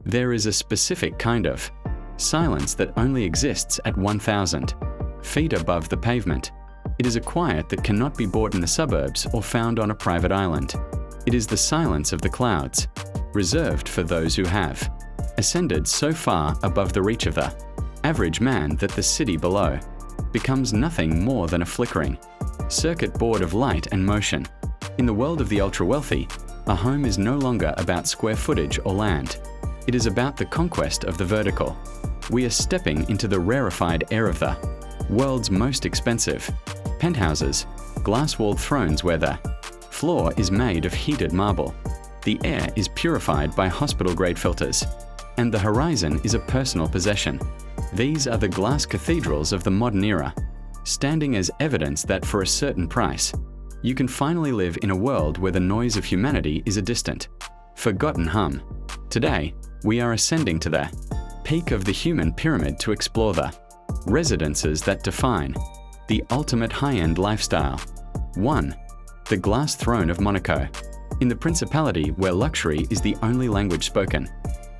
There is a specific kind of silence that only exists at 1,000 feet above the pavement. It is a quiet that cannot be bought in the suburbs or found on a private island. It is the silence of the clouds, reserved for those who have ascended so far above the reach of the average man that the city below becomes nothing more than a flickering circuit board of light and motion. In the world of the ultra-wealthy, a home is no longer about square footage or land. It is about the conquest of the vertical. We are stepping into the rarefied air of the world's most expensive penthouses, glass-walled thrones where the floor is made of heated marble. The air is purified by hospital-grade filters, and the horizon is a personal possession. These are the glass cathedrals of the modern era, standing as evidence that for a certain price, you can finally live in a world where the noise of humanity is a distant, forgotten hum. Today, we are ascending to the peak of the human pyramid to explore the residences that define the ultimate high-end lifestyle. 1. The glass throne of Monaco. In the principality where luxury is the only language spoken,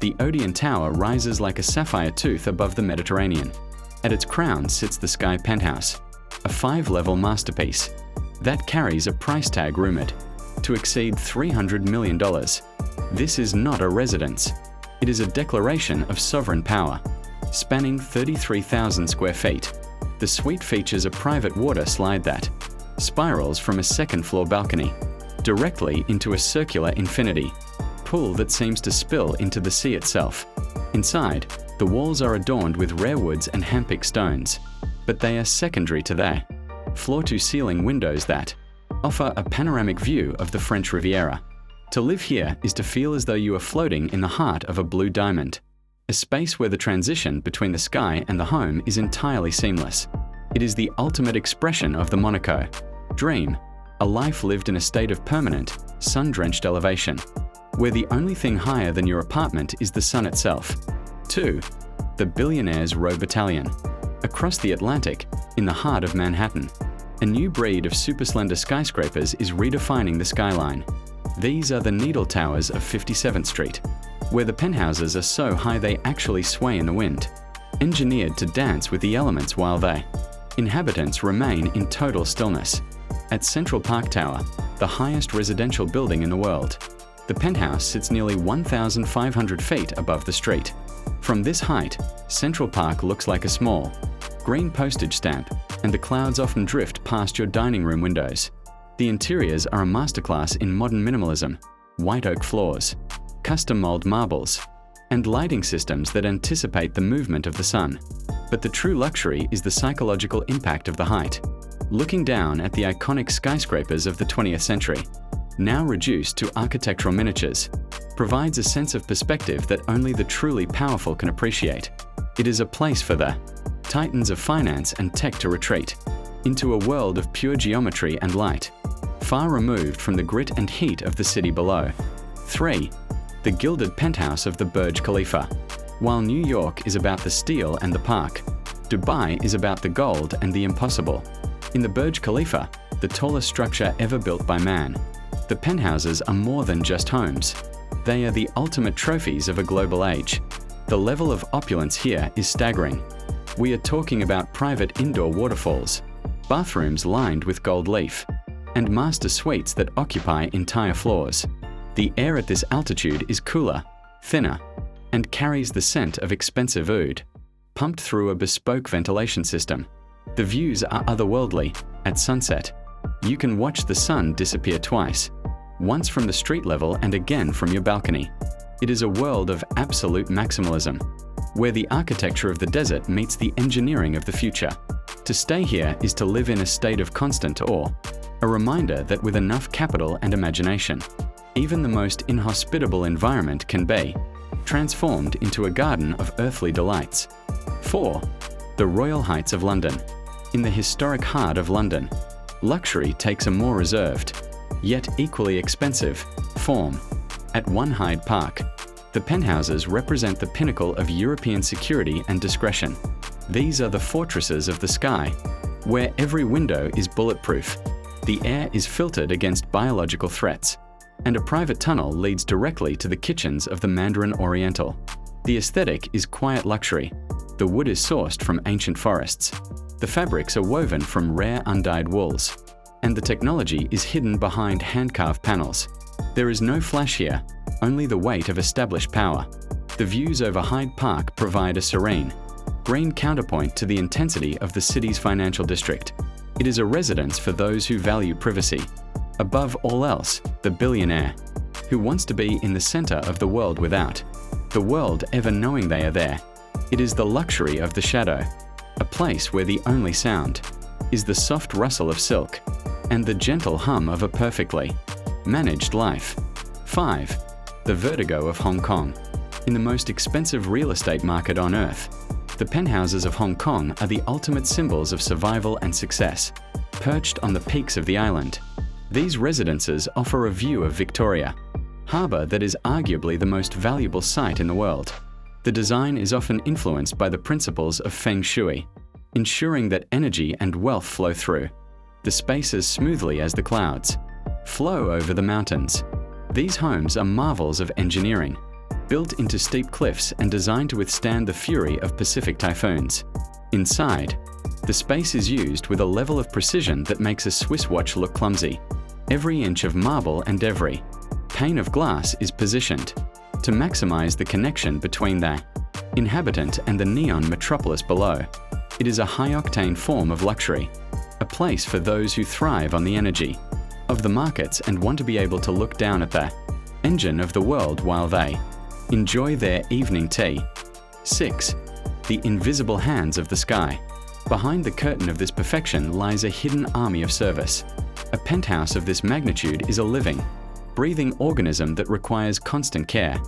the Odeon Tower rises like a sapphire tooth above the Mediterranean. At its crown sits the Sky Penthouse, a 5-level masterpiece that carries a price tag rumored to exceed $300 million. This is not a residence. It is a declaration of sovereign power. Spanning 33,000 square feet, the suite features a private water slide that spirals from a second-floor balcony directly into a circular infinity pool that seems to spill into the sea itself. Inside, the walls are adorned with rare woods and hand-picked stones, but they are secondary to their floor-to-ceiling windows that offer a panoramic view of the French Riviera. To live here is to feel as though you are floating in the heart of a blue diamond, a space where the transition between the sky and the home is entirely seamless. It is the ultimate expression of the Monaco dream, a life lived in a state of permanent, sun-drenched elevation, where the only thing higher than your apartment is the sun itself. 2. The Billionaires Row Battalion. Across the Atlantic, in the heart of Manhattan, a new breed of super-slender skyscrapers is redefining the skyline. These are the Needle Towers of 57th Street, where the penthouses are so high they actually sway in the wind, engineered to dance with the elements while they inhabitants remain in total stillness. At Central Park Tower, the highest residential building in the world, the penthouse sits nearly 1,500 feet above the street. From this height, Central Park looks like a small, green postage stamp, and the clouds often drift past your dining room windows. The interiors are a masterclass in modern minimalism, white oak floors, custom mold marbles, and lighting systems that anticipate the movement of the sun. But the true luxury is the psychological impact of the height. Looking down at the iconic skyscrapers of the 20th century, now reduced to architectural miniatures, provides a sense of perspective that only the truly powerful can appreciate. It is a place for the titans of finance and tech to retreat into a world of pure geometry and light, far removed from the grit and heat of the city below. 3. The gilded penthouse of the Burj Khalifa. While New York is about the steel and the park, Dubai is about the gold and the impossible. In the Burj Khalifa, the tallest structure ever built by man, the penthouses are more than just homes. They are the ultimate trophies of a global age. The level of opulence here is staggering. We are talking about private indoor waterfalls, bathrooms lined with gold leaf, and master suites that occupy entire floors. The air at this altitude is cooler, thinner, and carries the scent of expensive oud, pumped through a bespoke ventilation system. The views are otherworldly. At sunset, you can watch the sun disappear twice, once from the street level and again from your balcony. It is a world of absolute maximalism, where the architecture of the desert meets the engineering of the future. To stay here is to live in a state of constant awe, a reminder that with enough capital and imagination, even the most inhospitable environment can be transformed into a garden of earthly delights. 4. The Royal Heights of London. In the historic heart of London, luxury takes a more reserved, yet equally expensive, form. At One Hyde Park, the penthouses represent the pinnacle of European security and discretion. These are the fortresses of the sky, where every window is bulletproof, the air is filtered against biological threats, and a private tunnel leads directly to the kitchens of the Mandarin Oriental. The aesthetic is quiet luxury. The wood is sourced from ancient forests. The fabrics are woven from rare undyed wools. And the technology is hidden behind hand-carved panels. There is no flash here, only the weight of established power. The views over Hyde Park provide a serene, green counterpoint to the intensity of the city's financial district. It is a residence for those who value privacy. Above all else, the billionaire, who wants to be in the center of the world without the world ever knowing they are there. It is the luxury of the shadow, a place where the only sound is the soft rustle of silk and the gentle hum of a perfectly managed life. 5. The vertigo of Hong Kong. In the most expensive real estate market on earth, the penthouses of Hong Kong are the ultimate symbols of survival and success. Perched on the peaks of the island, these residences offer a view of Victoria Harbour that is arguably the most valuable site in the world. The design is often influenced by the principles of Feng Shui, ensuring that energy and wealth flow through the spaces smoothly as the clouds flow over the mountains. These homes are marvels of engineering, built into steep cliffs and designed to withstand the fury of Pacific typhoons. Inside, the space is used with a level of precision that makes a Swiss watch look clumsy. Every inch of marble and every pane of glass is positioned to maximize the connection between the inhabitant and the neon metropolis below. It is a high-octane form of luxury, a place for those who thrive on the energy of the markets and want to be able to look down at the engine of the world while they enjoy their evening tea. 6. The invisible hands of the sky. Behind the curtain of this perfection lies a hidden army of service. A penthouse of this magnitude is a living, breathing organism that requires constant care.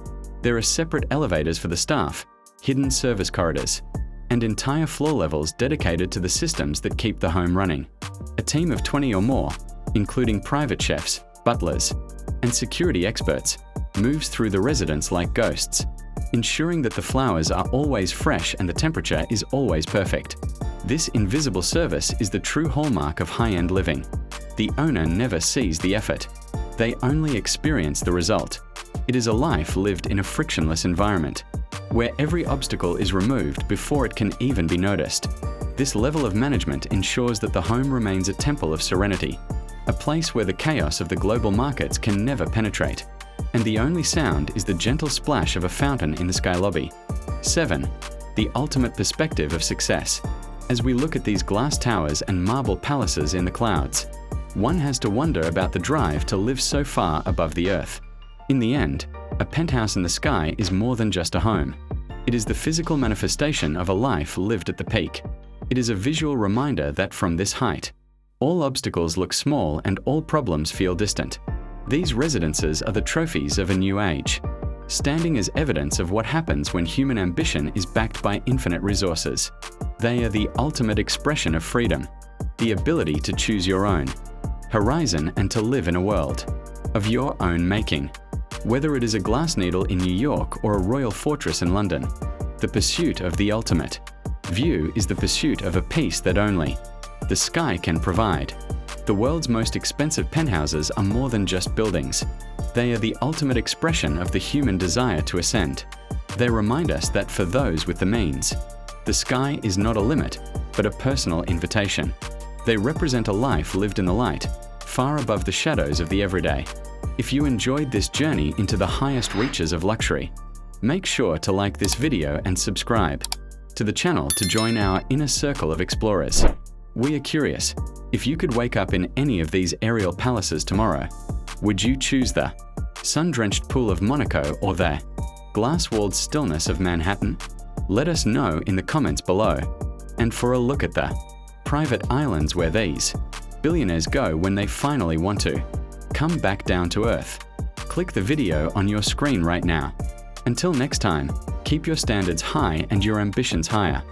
There are separate elevators for the staff, hidden service corridors, and entire floor levels dedicated to the systems that keep the home running. A team of 20 or more, including private chefs, butlers, and security experts, moves through the residence like ghosts, ensuring that the flowers are always fresh and the temperature is always perfect. This invisible service is the true hallmark of high-end living. The owner never sees the effort. They only experience the result. It is a life lived in a frictionless environment, where every obstacle is removed before it can even be noticed. This level of management ensures that the home remains a temple of serenity, a place where the chaos of the global markets can never penetrate, and the only sound is the gentle splash of a fountain in the sky lobby. 7. The ultimate perspective of success. As we look at these glass towers and marble palaces in the clouds, one has to wonder about the drive to live so far above the earth. In the end, a penthouse in the sky is more than just a home. It is the physical manifestation of a life lived at the peak. It is a visual reminder that from this height, all obstacles look small and all problems feel distant. These residences are the trophies of a new age, standing as evidence of what happens when human ambition is backed by infinite resources. They are the ultimate expression of freedom, the ability to choose your own horizon and to live in a world of your own making. Whether it is a glass needle in New York or a royal fortress in London, the pursuit of the ultimate view is the pursuit of a peace that only the sky can provide. The world's most expensive penthouses are more than just buildings. They are the ultimate expression of the human desire to ascend. They remind us that for those with the means, the sky is not a limit, but a personal invitation. They represent a life lived in the light, far above the shadows of the everyday. If you enjoyed this journey into the highest reaches of luxury, make sure to like this video and subscribe to the channel to join our inner circle of explorers. We are curious, if you could wake up in any of these aerial palaces tomorrow, would you choose the sun-drenched pool of Monaco or the glass-walled stillness of Manhattan? Let us know in the comments below. And for a look at the private islands where these billionaires go when they finally want to come back down to earth, click the video on your screen right now. Until next time, keep your standards high and your ambitions higher.